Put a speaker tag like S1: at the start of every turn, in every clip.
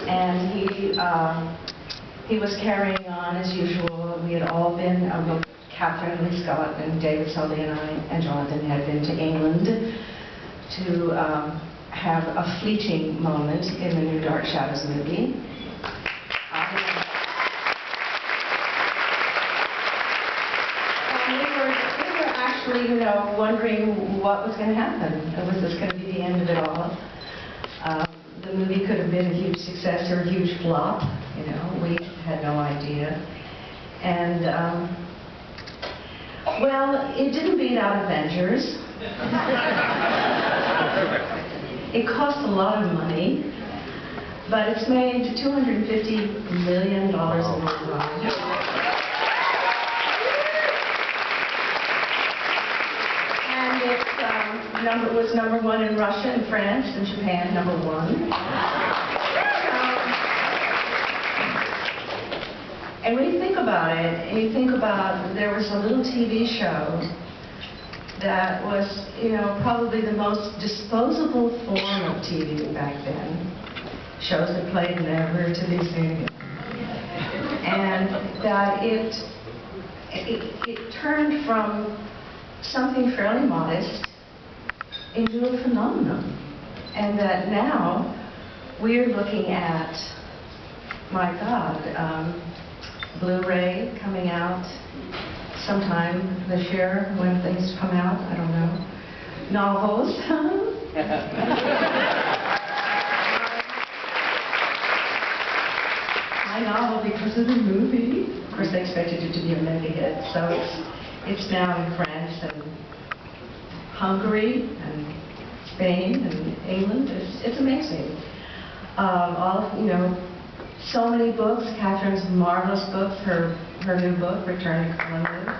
S1: and he was carrying on as usual. We had all been, well, Catherine Lee Scott and David Sully and I and Jonathan had been to England to have a fleeting moment in the new Dark Shadows movie. And we were actually, you know, wondering what was going to happen. Was this going to be the end of it all? The movie could have been a huge success or a huge flop. You know, we had no idea. And well, it didn't beat out Avengers. It cost a lot of money, but it's made $250 million in the long run. And it was number one in Russia and France and Japan, number one. And when you think about it, and you think about, there was a little TV show that was, you know, probably the most disposable form of TV back then. Shows that played never to be seen again. And that it turned from something fairly modest into a phenomenon. And that now we're looking at, my God, Blu-ray coming out sometime this year when things come out, I don't know. Novels. My novel because of the movie. Of course, they expected it to be a mega hit, so it's now in France and Hungary and Spain and England. It's amazing. You know, so many books. Catherine's marvelous books. Her new book, Return to Columbia.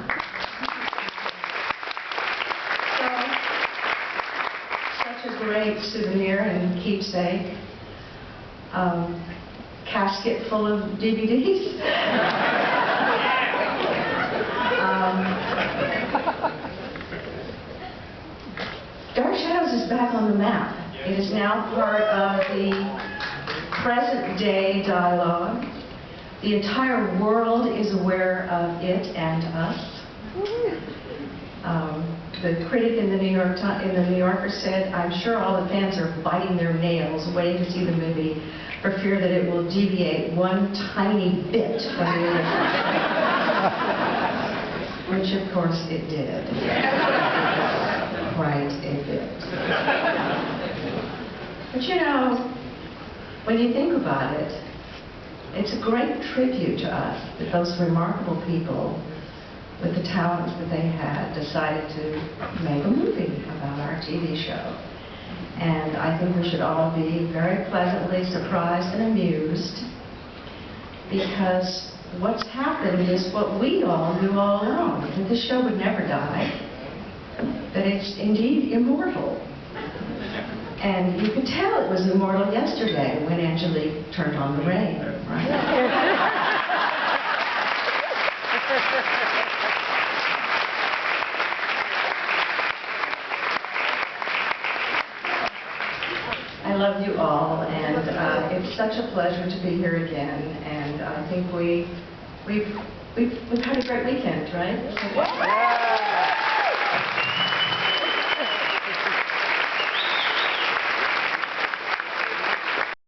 S1: So, such a great souvenir and keepsake. Casket full of DVDs. Dark Shadows is back on the map. It is now part of the present-day dialogue. The entire world is aware of it and us. The critic in the New Yorker said, "I'm sure all the fans are biting their nails waiting to see the movie for fear that it will deviate one tiny bit from the original." Which, of course, it did. Quite a bit. But you know, when you think about it, it's a great tribute to us that those remarkable people with the talents that they had decided to make a movie about our TV show. And I think we should all be very pleasantly surprised and amused, because what's happened is what we all knew all along, that this show would never die, that it's indeed immortal. And you could tell it was immortal yesterday when Angelique turned on the rain, right? I love you all, and it's such a pleasure to be here again. And I think we've had a great weekend, right?